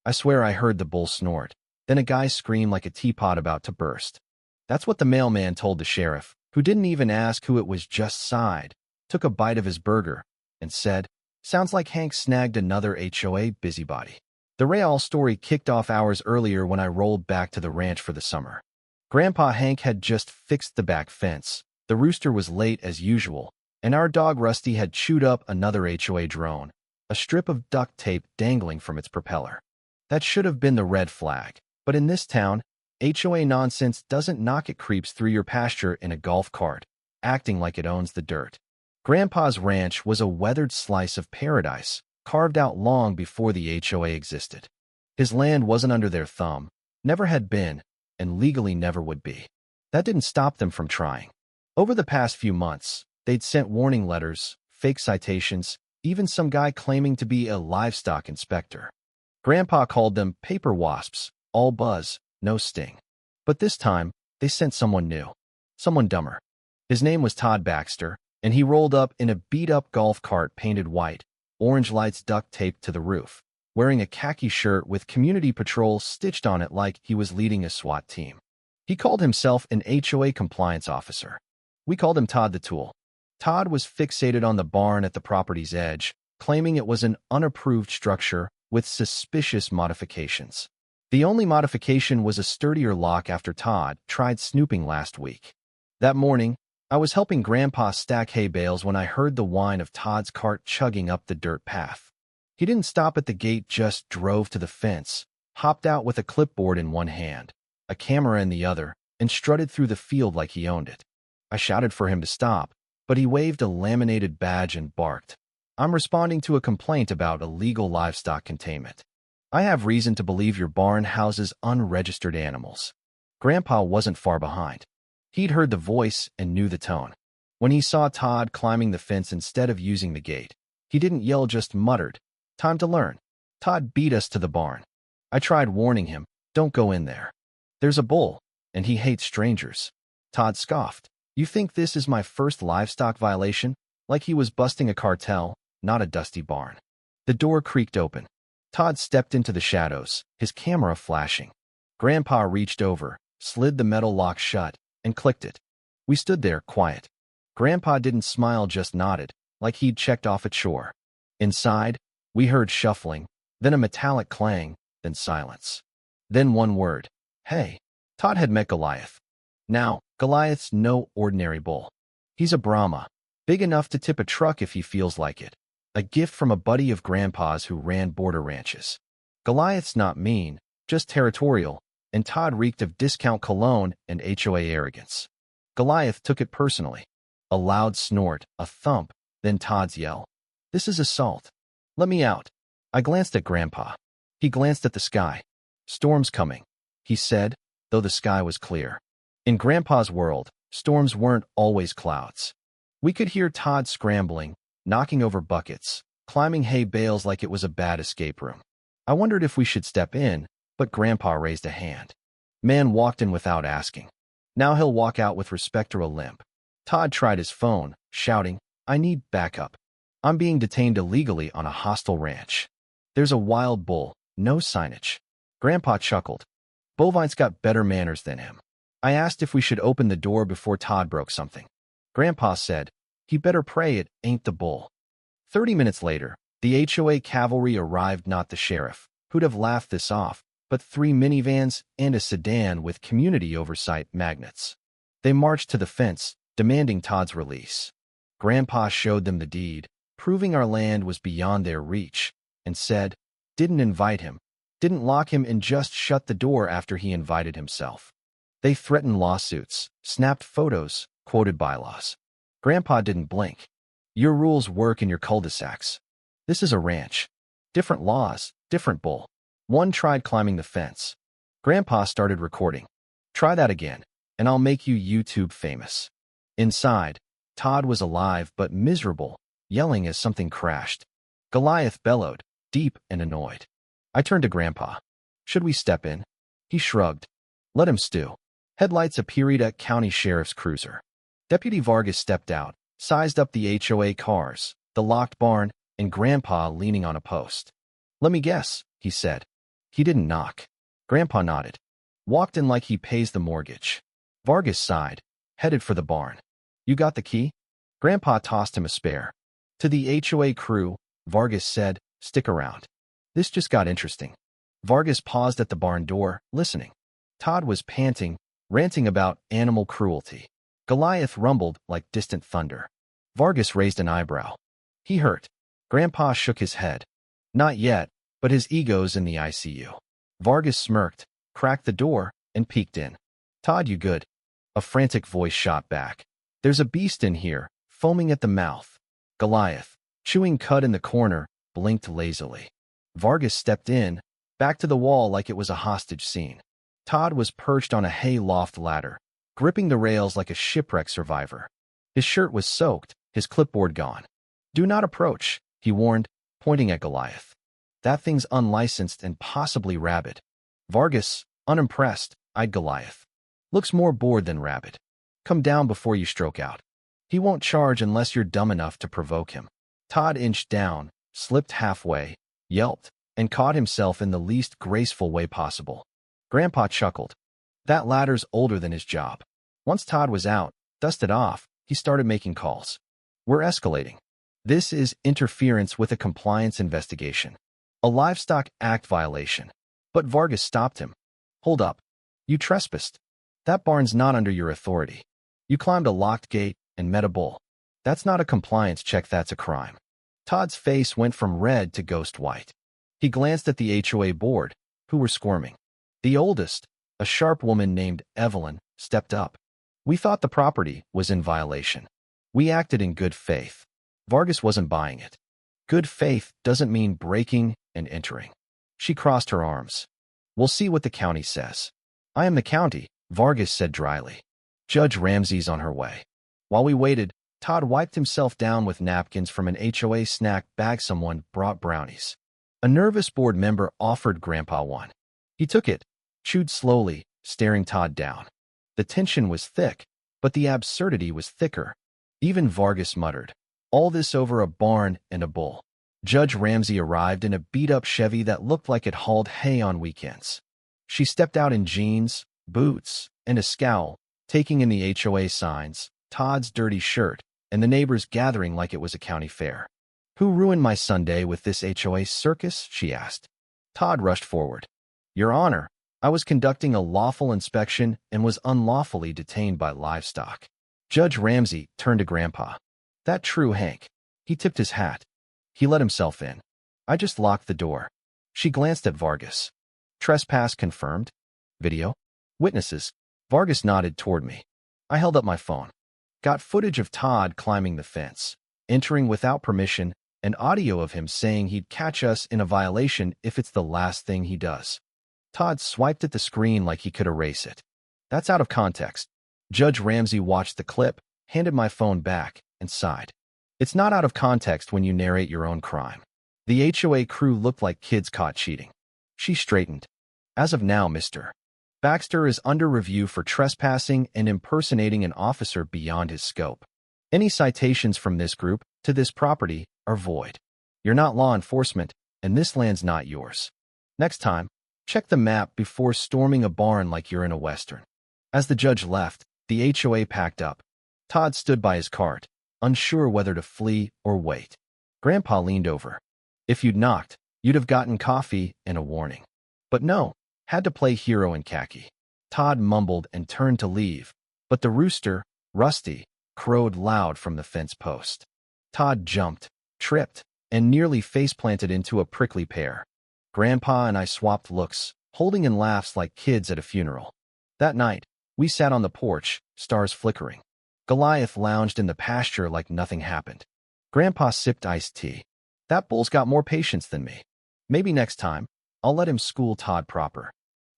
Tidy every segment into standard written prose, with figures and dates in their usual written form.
I swear I heard the bull snort. Then a guy scream like a teapot about to burst. That's what the mailman told the sheriff, who didn't even ask who it was, just sighed, took a bite of his burger, and said, "Sounds like Hank snagged another HOA busybody." The real story kicked off hours earlier when I rolled back to the ranch for the summer. Grandpa Hank had just fixed the back fence, the rooster was late as usual, and our dog Rusty had chewed up another HOA drone, a strip of duct tape dangling from its propeller. That should have been the red flag, but in this town, HOA nonsense doesn't knock, it creeps through your pasture in a golf cart, acting like it owns the dirt. Grandpa's ranch was a weathered slice of paradise, carved out long before the HOA existed. His land wasn't under their thumb, never had been, and legally never would be. That didn't stop them from trying. Over the past few months, they'd sent warning letters, fake citations, even some guy claiming to be a livestock inspector. Grandpa called them paper wasps, all buzz, no sting. But this time, they sent someone new, someone dumber. His name was Todd Baxter, and he rolled up in a beat-up golf cart painted white, orange lights duct taped to the roof, wearing a khaki shirt with Community Patrol stitched on it like he was leading a SWAT team. He called himself an HOA compliance officer. We called him Todd the Tool. Todd was fixated on the barn at the property's edge, claiming it was an unapproved structure with suspicious modifications. The only modification was a sturdier lock after Todd tried snooping last week. That morning, I was helping Grandpa stack hay bales when I heard the whine of Todd's cart chugging up the dirt path. He didn't stop at the gate, just drove to the fence, hopped out with a clipboard in one hand, a camera in the other, and strutted through the field like he owned it. I shouted for him to stop, but he waved a laminated badge and barked. "I'm responding to a complaint about illegal livestock containment. I have reason to believe your barn houses unregistered animals." Grandpa wasn't far behind. He'd heard the voice and knew the tone. When he saw Todd climbing the fence instead of using the gate, he didn't yell, just muttered, "Time to learn. Todd beat us to the barn." I tried warning him, "Don't go in there. There's a bull, and he hates strangers." Todd scoffed. "You think this is my first livestock violation?" Like he was busting a cartel, not a dusty barn. The door creaked open. Todd stepped into the shadows, his camera flashing. Grandpa reached over, slid the metal lock shut, and clicked it. We stood there, quiet. Grandpa didn't smile, just nodded, like he'd checked off a chore. Inside, we heard shuffling, then a metallic clang, then silence. Then one word, "Hey." Todd had met Goliath. Now, Goliath's no ordinary bull. He's a Brahma, big enough to tip a truck if he feels like it. A gift from a buddy of Grandpa's who ran border ranches. Goliath's not mean, just territorial, and Todd reeked of discount cologne and HOA arrogance. Goliath took it personally. A loud snort, a thump, then Todd's yell. "This is assault. Let me out." I glanced at Grandpa. He glanced at the sky. "Storm's coming," he said, though the sky was clear. In Grandpa's world, storms weren't always clouds. We could hear Todd scrambling, knocking over buckets, climbing hay bales like it was a bad escape room. I wondered if we should step in, but Grandpa raised a hand. Man walked in without asking. Now he'll walk out with respect or a limp. Todd tried his phone, shouting, "I need backup. I'm being detained illegally on a hostile ranch. There's a wild bull, no signage." Grandpa chuckled. Bovine's got better manners than him. I asked if we should open the door before Todd broke something. Grandpa said, "He better pray it ain't the bull." 30 minutes later, the HOA cavalry arrived, not the sheriff, who'd have laughed this off, but 3 minivans and a sedan with community oversight magnets. They marched to the fence, demanding Todd's release. Grandpa showed them the deed, proving our land was beyond their reach, and said, "Didn't invite him, didn't lock him, and just shut the door after he invited himself." They threatened lawsuits, snapped photos, quoted bylaws. Grandpa didn't blink. "Your rules work in your cul-de-sacs. This is a ranch. Different laws, different bull." One tried climbing the fence. Grandpa started recording. "Try that again, and I'll make you YouTube famous." Inside, Todd was alive but miserable, yelling as something crashed. Goliath bellowed, deep and annoyed. I turned to Grandpa. "Should we step in?" He shrugged. "Let him stew." Headlights appeared at county sheriff's cruiser. Deputy Vargas stepped out, sized up the HOA cars, the locked barn, and Grandpa leaning on a post. "Let me guess," he said. He didn't knock. Grandpa nodded. Walked in like he pays the mortgage. Vargas sighed, headed for the barn. You got the key? Grandpa tossed him a spare. To the HOA crew, Vargas said, stick around. This just got interesting. Vargas paused at the barn door, listening. Todd was panting, ranting about animal cruelty. Goliath rumbled like distant thunder. Vargas raised an eyebrow. He hurt. Grandpa shook his head. Not yet, but his ego's in the ICU. Vargas smirked, cracked the door, and peeked in. Todd, you good? A frantic voice shot back. There's a beast in here, foaming at the mouth. Goliath, chewing cud in the corner, blinked lazily. Vargas stepped in, back to the wall like it was a hostage scene. Todd was perched on a hay loft ladder, gripping the rails like a shipwreck survivor. His shirt was soaked, his clipboard gone. Do not approach, he warned, pointing at Goliath. That thing's unlicensed and possibly rabid. Vargas, unimpressed, eyed Goliath. Looks more bored than rabid. Come down before you stroke out. He won't charge unless you're dumb enough to provoke him. Todd inched down, slipped halfway, yelped, and caught himself in the least graceful way possible. Grandpa chuckled. That ladder's older than his job. Once Todd was out, dusted off, he started making calls. We're escalating. This is interference with a compliance investigation. A Livestock Act violation. But Vargas stopped him. Hold up. You trespassed. That barn's not under your authority. You climbed a locked gate and met a bull. That's not a compliance check, that's a crime. Todd's face went from red to ghost white. He glanced at the HOA board, who were squirming. The oldest, a sharp woman named Evelyn, stepped up. We thought the property was in violation. We acted in good faith. Vargas wasn't buying it. Good faith doesn't mean breaking and entering. She crossed her arms. We'll see what the county says. I am the county, Vargas said dryly. Judge Ramsey's on her way. While we waited, Todd wiped himself down with napkins from an HOA snack bag. Someone brought brownies. A nervous board member offered Grandpa one. He took it, chewed slowly, staring Todd down. The tension was thick, but the absurdity was thicker. Even Vargas muttered, all this over a barn and a bull. Judge Ramsey arrived in a beat-up Chevy that looked like it hauled hay on weekends. She stepped out in jeans, boots, and a scowl, taking in the HOA signs, Todd's dirty shirt, and the neighbors gathering like it was a county fair. Who ruined my Sunday with this HOA circus? She asked. Todd rushed forward. Your Honor, I was conducting a lawful inspection and was unlawfully detained by livestock. Judge Ramsey turned to Grandpa. That true, Hank? He tipped his hat. He let himself in. I just locked the door. She glanced at Vargas. Trespass confirmed? Video? Witnesses? Vargas nodded toward me. I held up my phone. Got footage of Todd climbing the fence, entering without permission, and audio of him saying he'd catch us in a violation if it's the last thing he does. Todd swiped at the screen like he could erase it. That's out of context. Judge Ramsey watched the clip, handed my phone back, and sighed. It's not out of context when you narrate your own crime. The HOA crew looked like kids caught cheating. She straightened. As of now, Mr. Baxter is under review for trespassing and impersonating an officer beyond his scope. Any citations from this group to this property are void. You're not law enforcement, and this land's not yours. Next time, check the map before storming a barn like you're in a Western. As the judge left, the HOA packed up. Todd stood by his cart, unsure whether to flee or wait. Grandpa leaned over. If you'd knocked, you'd have gotten coffee and a warning. But no, had to play hero in khaki. Todd mumbled and turned to leave, but the rooster, Rusty, crowed loud from the fence post. Todd jumped, tripped, and nearly face-planted into a prickly pear. Grandpa and I swapped looks, holding in laughs like kids at a funeral. That night, we sat on the porch, stars flickering. Goliath lounged in the pasture like nothing happened. Grandpa sipped iced tea. That bull's got more patience than me. Maybe next time, I'll let him school Todd proper.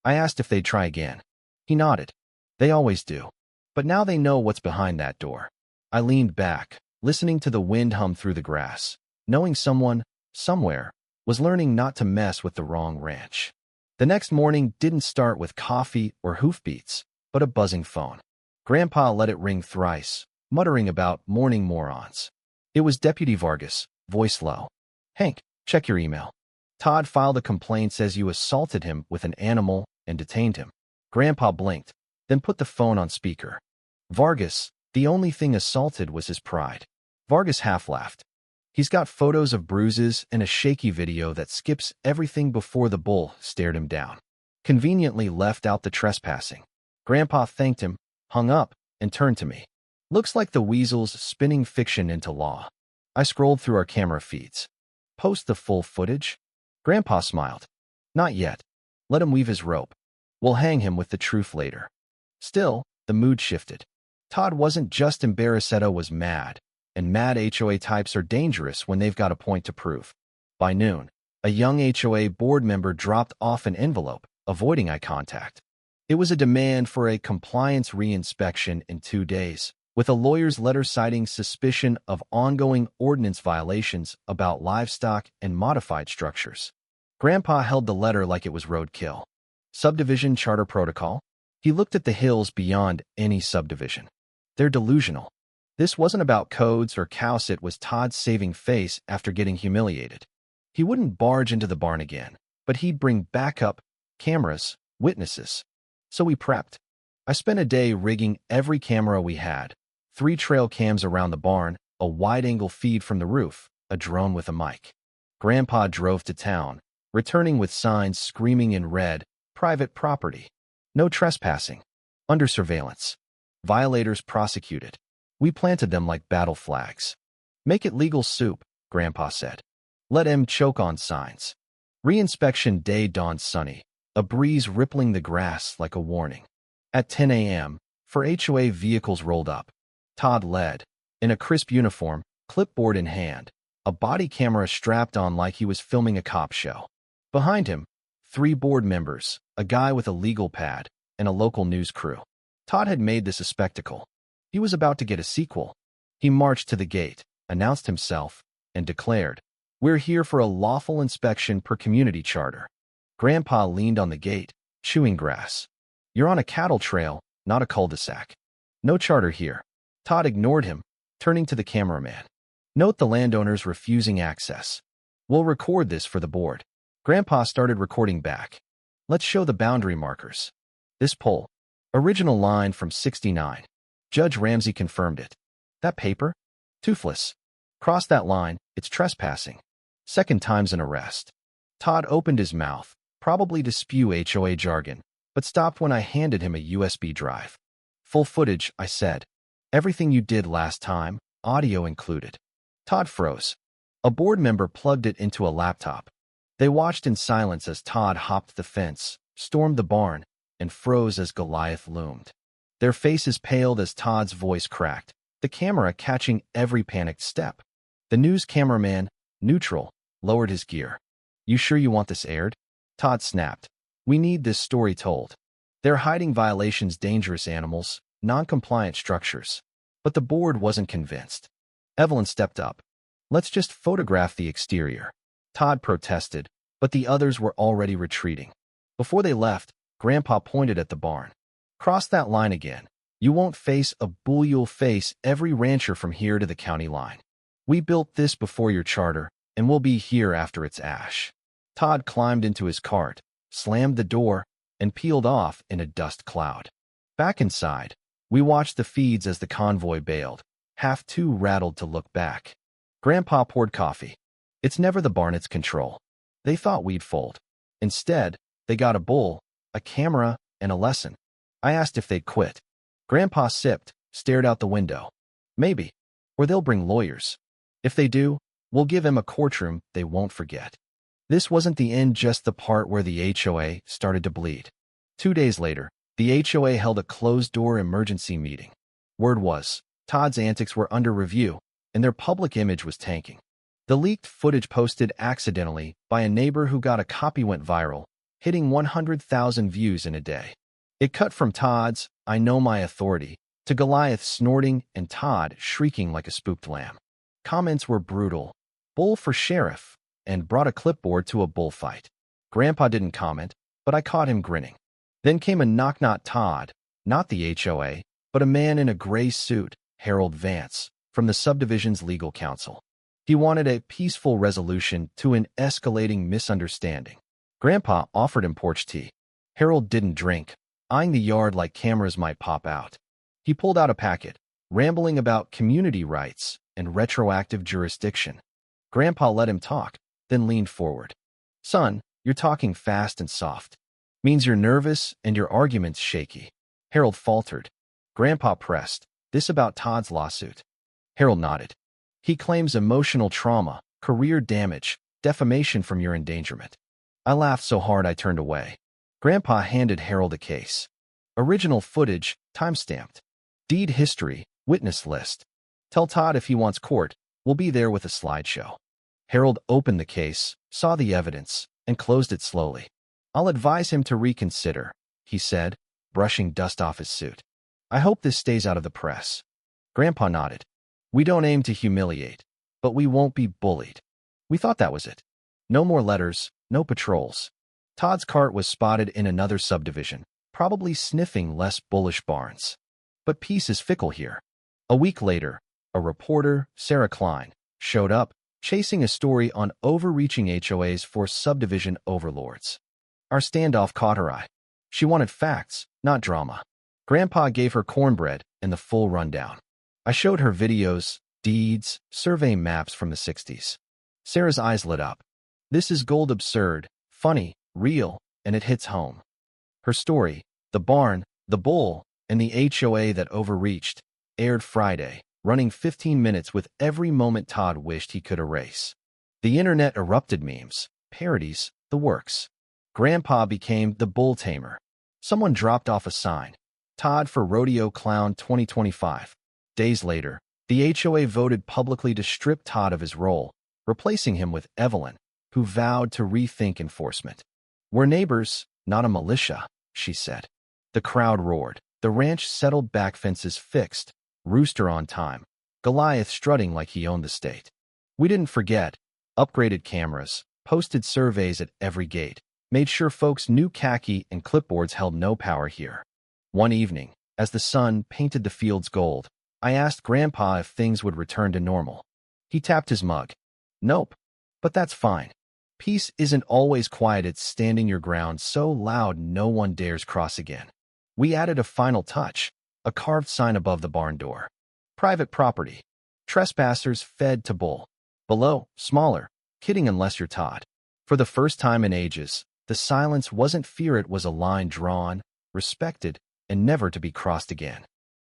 I asked if they'd try again. He nodded. They always do. But now they know what's behind that door. I leaned back, listening to the wind hum through the grass, knowing someone, somewhere, was learning not to mess with the wrong ranch. The next morning didn't start with coffee or hoofbeats, but a buzzing phone. Grandpa let it ring thrice, muttering about morning morons. It was Deputy Vargas, voice low. Hank, check your email. Todd filed a complaint, says you assaulted him with an animal and detained him. Grandpa blinked, then put the phone on speaker. Vargas, the only thing assaulted was his pride. Vargas half-laughed. He's got photos of bruises and a shaky video that skips everything before the bull stared him down. Conveniently left out the trespassing. Grandpa thanked him, hung up, and turned to me. Looks like the weasel's spinning fiction into law. I scrolled through our camera feeds. Post the full footage? Grandpa smiled. Not yet. Let him weave his rope. We'll hang him with the truth later. Still, the mood shifted. Todd wasn't just embarrassed, Edo was mad. And mad HOA types are dangerous when they've got a point to prove. By noon, a young HOA board member dropped off an envelope, avoiding eye contact. It was a demand for a compliance re-inspection in 2 days, with a lawyer's letter citing suspicion of ongoing ordinance violations about livestock and modified structures. Grandpa held the letter like it was roadkill. Subdivision charter protocol? He looked at the hills beyond any subdivision. They're delusional. This wasn't about codes or cows, it was Todd's saving face after getting humiliated. He wouldn't barge into the barn again, but he'd bring backup, cameras, witnesses. So we prepped. I spent a day rigging every camera we had, 3 trail cams around the barn, a wide-angle feed from the roof, a drone with a mic. Grandpa drove to town, returning with signs screaming in red, private property. No trespassing. Under surveillance. Violators prosecuted. We planted them like battle flags. Make it legal soup, Grandpa said. Let em choke on signs. Re-inspection day dawned sunny, a breeze rippling the grass like a warning. At 10 a.m., 4 HOA vehicles rolled up. Todd led, in a crisp uniform, clipboard in hand, a body camera strapped on like he was filming a cop show. Behind him, 3 board members, a guy with a legal pad, and a local news crew. Todd had made this a spectacle. He was about to get a sequel. He marched to the gate, announced himself, and declared, "We're here for a lawful inspection per community charter." Grandpa leaned on the gate, chewing grass. "You're on a cattle trail, not a cul-de-sac. No charter here." Todd ignored him, turning to the cameraman. "Note the landowners refusing access. We'll record this for the board." Grandpa started recording back. "Let's show the boundary markers. This pole. Original line from '69. Judge Ramsey confirmed it. That paper? Toothless. Cross that line, it's trespassing. Second time's an arrest." Todd opened his mouth, probably to spew HOA jargon, but stopped when I handed him a USB drive. "Full footage," I said. "Everything you did last time, audio included." Todd froze. A board member plugged it into a laptop. They watched in silence as Todd hopped the fence, stormed the barn, and froze as Goliath loomed. Their faces paled as Todd's voice cracked, the camera catching every panicked step. The news cameraman, neutral, lowered his gear. "You sure you want this aired?" Todd snapped. "We need this story told. They're hiding violations, dangerous animals, non-compliant structures." But the board wasn't convinced. Evelyn stepped up. "Let's just photograph the exterior." Todd protested, but the others were already retreating. Before they left, Grandpa pointed at the barn. "Cross that line again. You won't face a bull, you'll face every rancher from here to the county line. We built this before your charter, and we'll be here after it's ash." Todd climbed into his cart, slammed the door, and peeled off in a dust cloud. Back inside, we watched the feeds as the convoy bailed, half too rattled to look back. Grandpa poured coffee. "It's never the barn, it's control. They thought we'd fold. Instead, they got a bull, a camera, and a lesson. I asked if they'd quit. Grandpa sipped, stared out the window. Maybe. Or they'll bring lawyers. If they do, we'll give them a courtroom they won't forget." This wasn't the end, just the part where the HOA started to bleed. 2 days later, the HOA held a closed-door emergency meeting. Word was, Todd's antics were under review, and their public image was tanking. The leaked footage posted accidentally by a neighbor who got a copy went viral, hitting 100,000 views in a day. It cut from Todd's "I know my authority" to Goliath snorting and Todd shrieking like a spooked lamb. Comments were brutal. "Bull for sheriff," and "brought a clipboard to a bullfight." Grandpa didn't comment, but I caught him grinning. Then came a knock, not Todd, not the HOA, but a man in a gray suit, Harold Vance, from the subdivision's legal counsel. He wanted a peaceful resolution to an escalating misunderstanding. Grandpa offered him porch tea. Harold didn't drink, eyeing the yard like cameras might pop out. He pulled out a packet, rambling about community rights and retroactive jurisdiction. Grandpa let him talk, then leaned forward. Son, you're talking fast and soft. Means you're nervous and your argument's shaky. Harold faltered. Grandpa pressed. This about Todd's lawsuit. Harold nodded. He claims emotional trauma, career damage, defamation from your endangerment. I laughed so hard I turned away. Grandpa handed Harold a case. Original footage, timestamped. Deed history, witness list. Tell Todd if he wants court, we'll be there with a slideshow. Harold opened the case, saw the evidence, and closed it slowly. I'll advise him to reconsider, he said, brushing dust off his suit. I hope this stays out of the press. Grandpa nodded. We don't aim to humiliate, but we won't be bullied. We thought that was it. No more letters, no patrols. Todd's cart was spotted in another subdivision, probably sniffing less bullish barns. But peace is fickle here. A week later, a reporter, Sarah Klein, showed up, chasing a story on overreaching HOAs for subdivision overlords. Our standoff caught her eye. She wanted facts, not drama. Grandpa gave her cornbread and the full rundown. I showed her videos, deeds, survey maps from the 60s. Sarah's eyes lit up. This is gold absurd, funny, real, and it hits home. Her story, The Barn, the Bull, and the HOA that overreached, aired Friday, running 15 minutes with every moment Todd wished he could erase. The internet erupted memes, parodies, the works. Grandpa became the bull tamer. Someone dropped off a sign, Todd for Rodeo Clown 2025. Days later, the HOA voted publicly to strip Todd of his role, replacing him with Evelyn, who vowed to rethink enforcement. We're neighbors, not a militia, she said. The crowd roared. The ranch settled back fences fixed, rooster on time, Goliath strutting like he owned the state. We didn't forget, upgraded cameras, posted surveys at every gate, made sure folks knew khaki and clipboards held no power here. One evening, as the sun painted the fields gold, I asked Grandpa if things would return to normal. He tapped his mug. Nope, but that's fine. Peace isn't always quiet, it's standing your ground so loud no one dares cross again. We added a final touch, a carved sign above the barn door. Private property. Trespassers fed to bull. Below, smaller, kidding unless you're Todd. For the first time in ages, the silence wasn't fear, it was a line drawn, respected, and never to be crossed again.